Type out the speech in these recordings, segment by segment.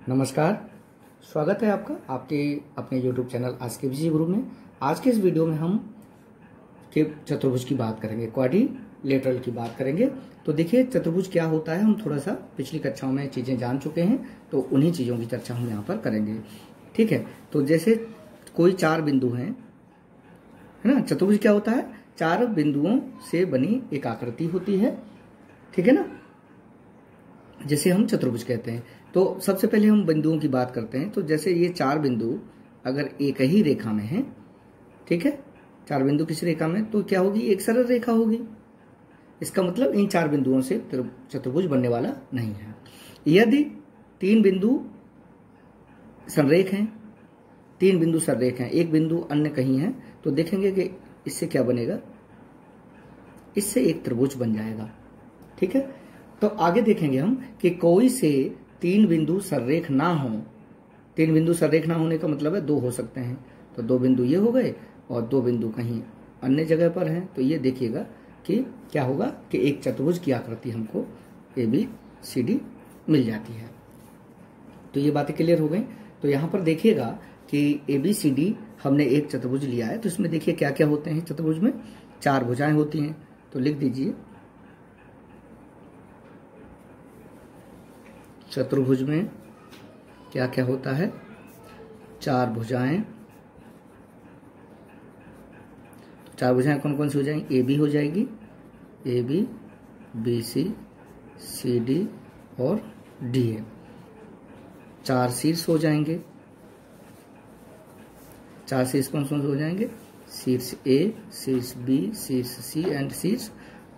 नमस्कार, स्वागत है आपका आपके अपने YouTube चैनल आज के विजय गुरु में। आज के इस वीडियो में हम के चतुर्भुज की बात करेंगे, क्वाड्रिलेटरल की बात करेंगे। तो देखिए चतुर्भुज क्या होता है, हम थोड़ा सा पिछली कक्षाओं में चीज़ें जान चुके हैं, तो उन्हीं चीज़ों की चर्चा हम यहाँ पर करेंगे। ठीक है, तो जैसे कोई चार बिंदु हैं, है ना। चतुर्भुज क्या होता है, चार बिंदुओं से बनी एक आकृति होती है, ठीक है ना, जैसे हम चतुर्भुज कहते हैं। तो सबसे पहले हम बिंदुओं की बात करते हैं। तो जैसे ये चार बिंदु अगर एक ही रेखा में है, ठीक है, चार बिंदु किस रेखा में, तो क्या होगी, एक सरल रेखा होगी। इसका मतलब इन चार बिंदुओं से चतुर्भुज बनने वाला नहीं है। यदि तीन बिंदु संरेख हैं, तीन बिंदु संरेख हैं, एक बिंदु अन्य कहीं है, तो देखेंगे कि इससे क्या बनेगा, इससे एक त्रिभुज बन जाएगा। ठीक है, तो आगे देखेंगे हम कि कोई से तीन बिंदु संरेख ना हो। तीन बिंदु संरेख ना होने का मतलब है दो हो सकते हैं, तो दो बिंदु ये हो गए और दो बिंदु कहीं अन्य जगह पर हैं, तो ये देखिएगा कि क्या होगा कि एक चतुर्भुज की आकृति हमको ABCD मिल जाती है। तो ये बातें क्लियर हो गई। तो यहाँ पर देखिएगा कि ABCD हमने एक चतुर्भुज लिया है, तो इसमें देखिए क्या क्या होते हैं। चतुर्भुज में चार भुजाएं होती हैं, तो लिख दीजिए चतुर्भुज में क्या क्या होता है, चार भुजाएं। चार भुजाएं कौन कौन सी हो जाएंगी, AB हो जाएगी, AB BC CD और DA। चार शीर्ष हो जाएंगे, चार शीर्ष कौन कौन से हो जाएंगे, शीर्ष A, शीर्ष B, शीर्ष C एंड शीर्ष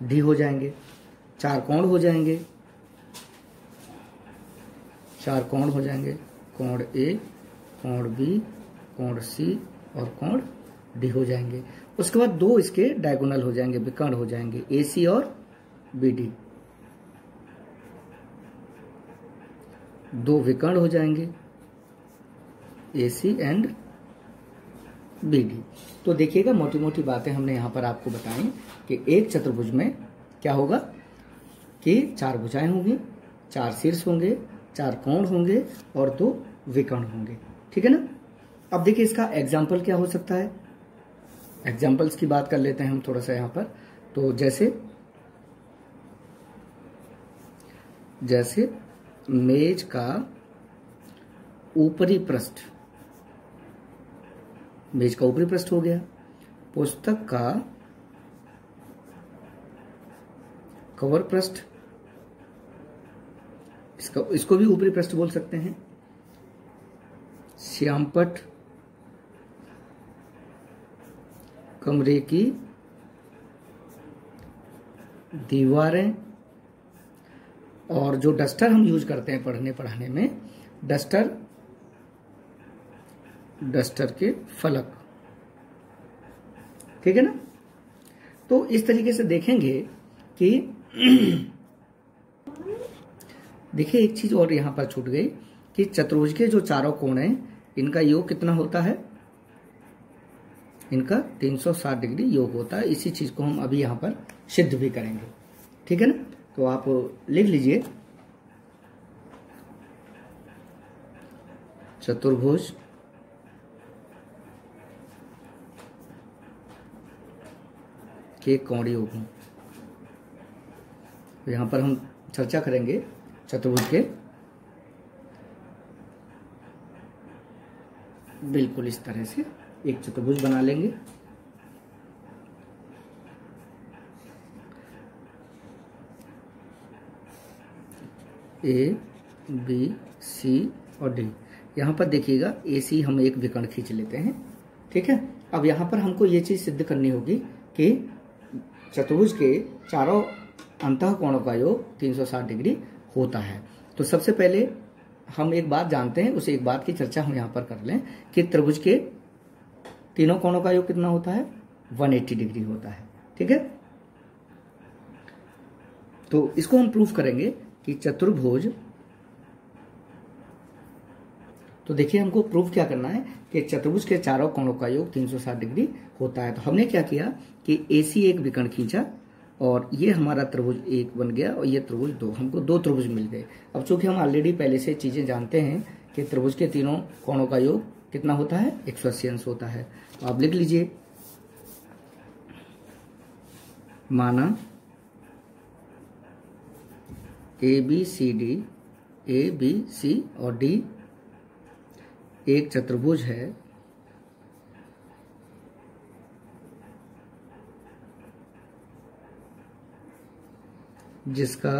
D हो जाएंगे। चार कोण हो जाएंगे, चार कोण हो जाएंगे, कोण A, कोण B, कोण C और कोण D हो जाएंगे। उसके बाद दो इसके डायगोनल हो जाएंगे, विकर्ण हो जाएंगे, AC और BD। दो विकर्ण हो जाएंगे, AC एंड BD। तो देखिएगा मोटी मोटी बातें हमने यहाँ पर आपको बताई कि एक चतुर्भुज में क्या होगा कि चार भुजाएं होंगी, चार शीर्ष होंगे, चार कोण होंगे और दो विकर्ण होंगे। ठीक है ना। अब देखिए इसका एग्जाम्पल क्या हो सकता है, एग्जाम्पल्स की बात कर लेते हैं हम थोड़ा सा यहाँ पर। तो जैसे मेज का ऊपरी पृष्ठ, मेज का ऊपरी पृष्ठ हो गया, पुस्तक का कवर पृष्ठ, इसको भी ऊपरी पृष्ठ बोल सकते हैं, श्यामपट्ट, कमरे की दीवारें, और जो डस्टर हम यूज करते हैं पढ़ाने में, डस्टर के फलक। ठीक है ना। तो इस तरीके से देखेंगे कि देखिए एक चीज और यहां पर छूट गई कि चतुर्भुज के जो चारों कोण हैं, इनका योग कितना होता है, इनका 360 डिग्री योग होता है। इसी चीज को हम अभी यहां पर सिद्ध भी करेंगे। ठीक है ना। तो आप लिख लीजिए चतुर्भुज के कोण योग। तो यहां पर हम चर्चा करेंगे चतुर्भुज के, बिल्कुल इस तरह से एक चतुर्भुज बना लेंगे। A, B, C और D। यहाँ पर देखिएगा AC हम एक विकर्ण खींच लेते हैं। ठीक है। अब यहाँ पर हमको ये चीज सिद्ध करनी होगी कि चतुर्भुज के चारों अंतः कोणों का योग 360 डिग्री होता है। तो सबसे पहले हम एक बात जानते हैं, उस एक बात की चर्चा हम यहाँ पर कर लें कि त्रिभुज के तीनों कोणों का योग कितना होता है, 180 डिग्री होता है। ठीक है। तो इसको हम प्रूफ करेंगे कि चतुर्भुज, तो देखिए हमको प्रूफ क्या करना है कि चतुर्भुज के चारों कोणों का योग 360 डिग्री होता है। तो हमने क्या किया कि AC एक विकर्ण खींचा और ये हमारा त्रिभुज एक बन गया और ये त्रिभुज दो, हमको दो त्रिभुज मिल गए। अब चूंकि हम ऑलरेडी पहले से चीजें जानते हैं कि त्रिभुज के तीनों कोणों का योग कितना होता है, 180 अंश होता है। तो आप लिख लीजिए, माना ABCD, ABC और D एक चतुर्भुज है जिसका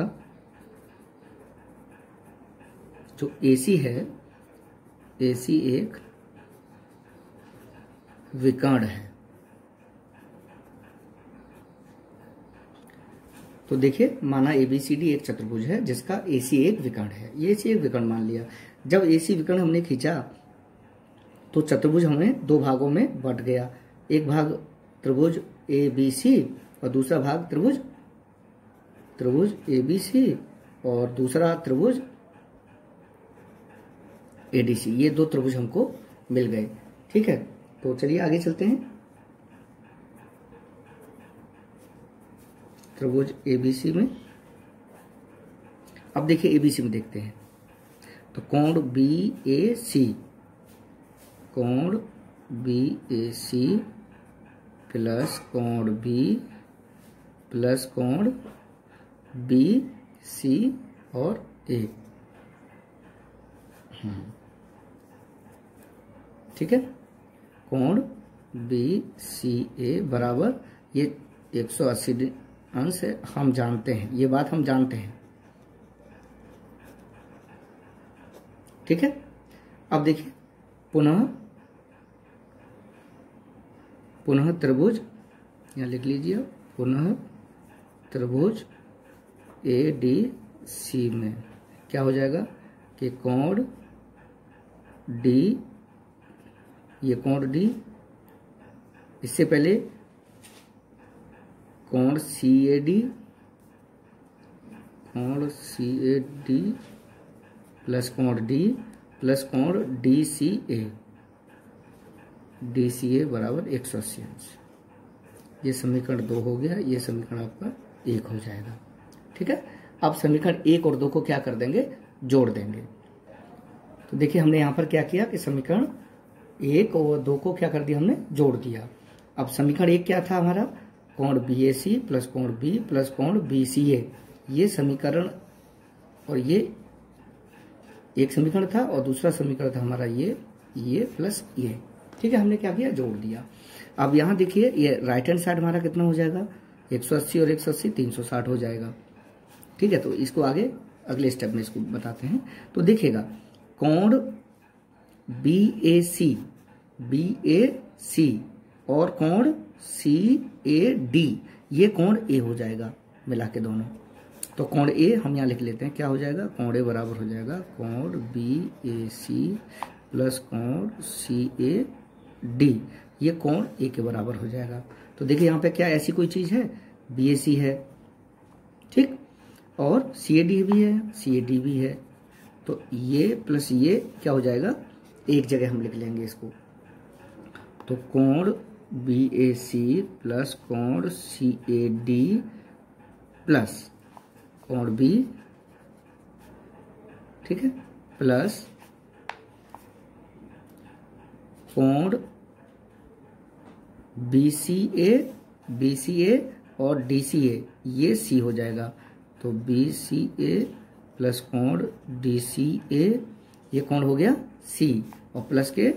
जो AC है, AC एक विकर्ण है। तो देखिए, माना ABCD एक चतुर्भुज है जिसका AC एक विकर्ण है। ये AC एक विकर्ण मान लिया। जब AC विकर्ण हमने खींचा तो चतुर्भुज हमें दो भागों में बंट गया। एक भाग त्रिभुज ABC और दूसरा भाग त्रिभुज ABC और दूसरा त्रिभुज ADC। ये दो त्रिभुज हमको मिल गए। ठीक है, तो चलिए आगे चलते हैं। त्रिभुज ABC में, अब देखिए ABC में देखते हैं। तो कोण BAC प्लस कोण B प्लस कोण BC और A। ठीक है, कोण BCA बराबर ये 180 अंश है, हम जानते हैं, ये बात हम जानते हैं। ठीक है, अब देखिए पुनः त्रिभुज, यहाँ लिख लीजिए, पुनः त्रिभुज ADC में क्या हो जाएगा कि कोण D, ये कोण D, इससे पहले कोण CAD प्लस कोण D प्लस कोण DCA बराबर 180 अंश। ये समीकरण 2 हो गया, ये समीकरण आपका 1 हो जाएगा। ठीक है, अब समीकरण 1 और 2 को क्या कर देंगे, जोड़ देंगे। तो देखिए हमने यहाँ पर क्या किया कि समीकरण 1 और 2 को क्या कर दिया, हमने जोड़ दिया। अब समीकरण 1 क्या था हमारा, कोण BAC प्लस कोण B प्लस कोण BCA। ये समीकरण, और ये एक समीकरण था और दूसरा समीकरण था हमारा ये प्लस ये। ठीक है, हमने क्या किया, जोड़ दिया। अब यहाँ देखिए, ये राइट हैंड साइड हमारा कितना हो जाएगा, 180 और 180 360 हो जाएगा। ठीक है, तो इसको आगे अगले स्टेप में इसको बताते हैं। तो देखिएगा, कोण BAC और कोण CAD, ये कोण A हो जाएगा मिला के दोनों। तो कोण A हम यहाँ लिख लेते हैं, क्या हो जाएगा, कोण A बराबर हो जाएगा कोण BAC प्लस कोण CAD। ये कोण A के बराबर हो जाएगा। तो देखिए यहाँ पे क्या ऐसी कोई चीज है, BAC है, ठीक, और CAD भी है, CAD भी है। तो ये प्लस ये क्या हो जाएगा, एक जगह हम लिख लेंगे इसको। तो कोण BAC प्लस कोण CAD प्लस कोण B, ठीक है, प्लस कोण BCA और DCA, ये C हो जाएगा। तो BCA प्लस कोण DCA, ये कोण हो गया C, और प्लस के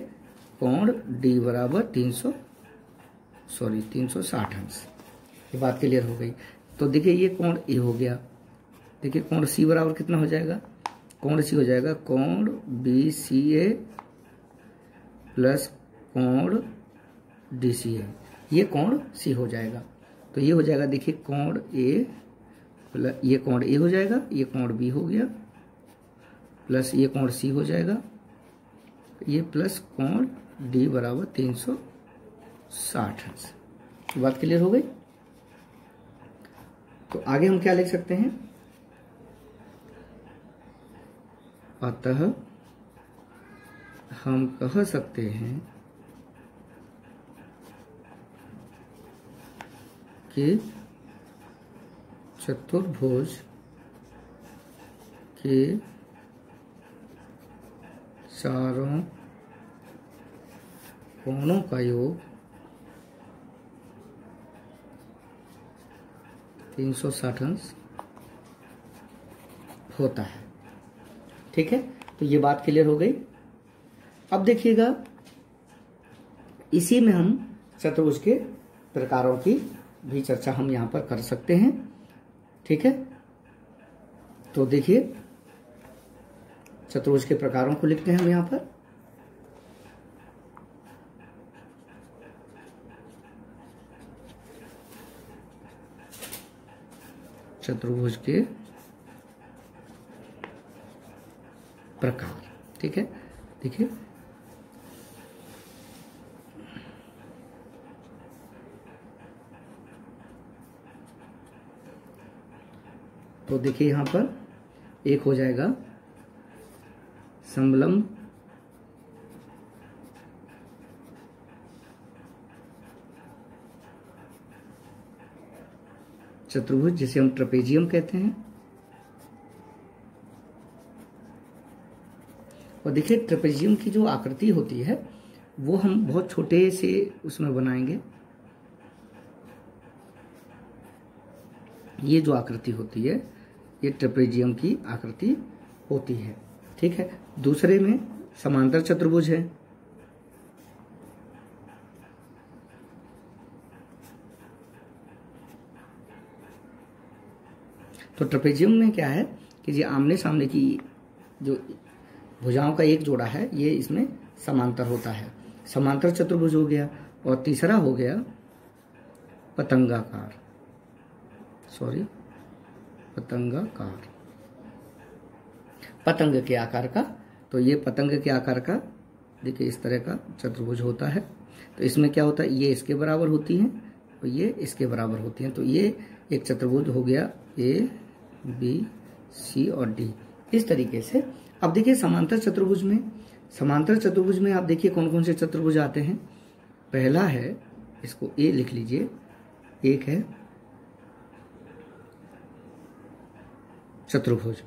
कोण D बराबर 360 अंश। ये बात क्लियर हो गई। तो देखिए ये कोण A हो गया। देखिए कोण C बराबर कितना हो जाएगा, कोण C हो जाएगा कोण BCA प्लस कोण DCA, ये कोण C हो जाएगा। तो ये हो जाएगा, देखिए कोण A प्लस ये कोण A हो जाएगा, ये कोण B हो गया, प्लस ये कोण C हो जाएगा, ये प्लस कोण D बराबर 360 अंश। बात क्लियर हो गई। तो आगे हम क्या लिख सकते हैं, अतः हम कह सकते हैं कि चतुर्भुज के चारों कोणों का योग 360 अंश होता है। ठीक है, तो ये बात क्लियर हो गई। अब देखिएगा, इसी में हम चतुर्भुज के प्रकारों की भी चर्चा हम यहां पर कर सकते हैं। ठीक है, तो देखिए चतुर्भुज के प्रकारों को लिखते हैं हम यहां पर। चतुर्भुज के प्रकार। ठीक है, देखिए तो देखिए यहां पर एक हो जाएगा समलंब चतुर्भुज, जिसे हम ट्रेपेजियम कहते हैं। और देखिए ट्रेपेजियम की जो आकृति होती है वो हम बहुत छोटे से उसमें बनाएंगे। ये जो आकृति होती है ये ट्रेपेजियम की आकृति होती है। ठीक है, दूसरे में समांतर चतुर्भुज है। तो ट्रेपेजियम में क्या है कि ये आमने सामने की जो भुजाओं का एक जोड़ा है ये इसमें समांतर होता है, समांतर चतुर्भुज हो गया। और तीसरा हो गया पतंगाकार, पतंगाकार, पतंग के आकार का। तो ये पतंग के आकार का देखिए इस तरह का चतुर्भुज होता है। तो इसमें क्या होता है, ये इसके बराबर होती हैं और ये इसके बराबर होती हैं। तो ये एक चतुर्भुज हो गया ए बी सी और डी, इस तरीके से। अब देखिए समांतर चतुर्भुज में आप देखिए कौन कौन से चतुर्भुज आते हैं। पहला है, इसको ए लिख लीजिए, एक है चतुर्भुज,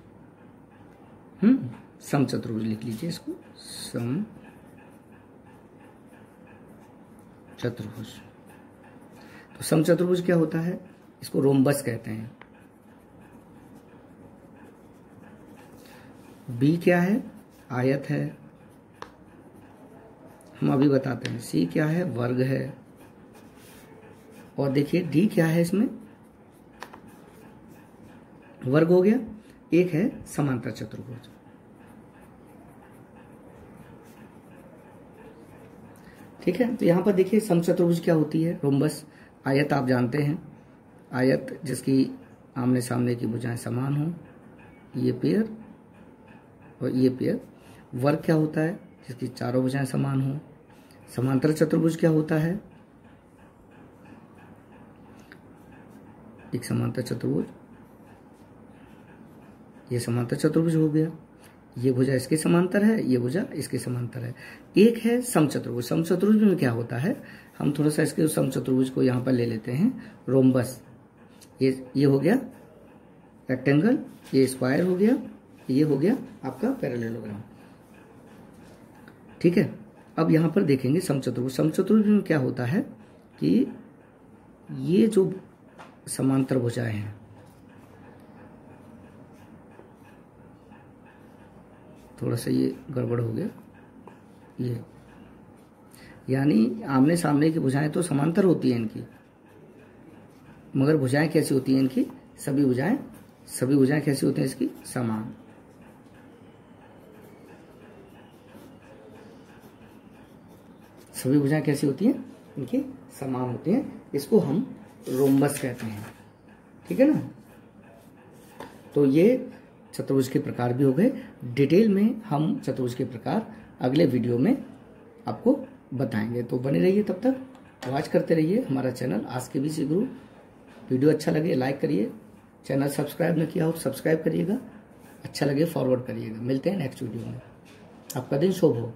सम चतुर्भुज लिख लीजिए इसको, सम चतुर्भुज। तो सम चतुर्भुज क्या होता है, इसको रोम्बस कहते हैं। बी क्या है, आयत है, हम अभी बताते हैं। सी क्या है, वर्ग है। और देखिए डी क्या है, इसमें वर्ग हो गया। एक है समांतर चतुर्भुज। ठीक है, तो यहां पर देखिए सम चतुर्भुज क्या होती है, रोम्बस। आयत आप जानते हैं, आयत जिसकी आमने सामने की भुजाएं समान हो, ये पेयर और ये पेयर। वर्ग क्या होता है, जिसकी चारों भुजाएं समान हो। समांतर चतुर्भुज क्या होता है, एक समांतर चतुर्भुज, ये समांतर चतुर्भुज हो गया। ये भुजा इसके समांतर है, ये भुजा इसके समांतर है। एक है सम चतुर्भुज। सम चतुर्भुज में क्या होता है, हम थोड़ा सा इसके सम चतुर्भुज को यहां पर ले लेते हैं, रोम्बस। ये हो गया रेक्टेंगल, ये स्क्वायर हो गया, ये हो गया आपका पैरेललोग्राम। ठीक है, अब यहां पर देखेंगे सम चतुर्भुज। सम चतुर्भुज में क्या होता है कि ये जो समांतर भुजाएं हैं, थोड़ा सा ये गड़बड़ हो गया, ये यानी आमने सामने की भुजाएं तो समांतर होती हैं इनकी, मगर भुजाएं कैसी होती हैं इनकी, सभी भुजाएं कैसी होती हैं इसकी, समान। सभी भुजाएं कैसी होती हैं इनकी, समान होती हैं। इसको हम रोम्बस कहते हैं। ठीक है ना, तो ये चतुर्भुज के प्रकार भी हो गए। डिटेल में हम चतुर्भुज के प्रकार अगले वीडियो में आपको बताएंगे। तो बने रहिए, तब तक वॉच करते रहिए हमारा चैनल आस्क केबीसी गुरु। वीडियो अच्छा लगे लाइक करिए, चैनल सब्सक्राइब न किया हो तो सब्सक्राइब करिएगा, अच्छा लगे फॉरवर्ड करिएगा। मिलते हैं नेक्स्ट वीडियो में, आपका दिन शुभ हो।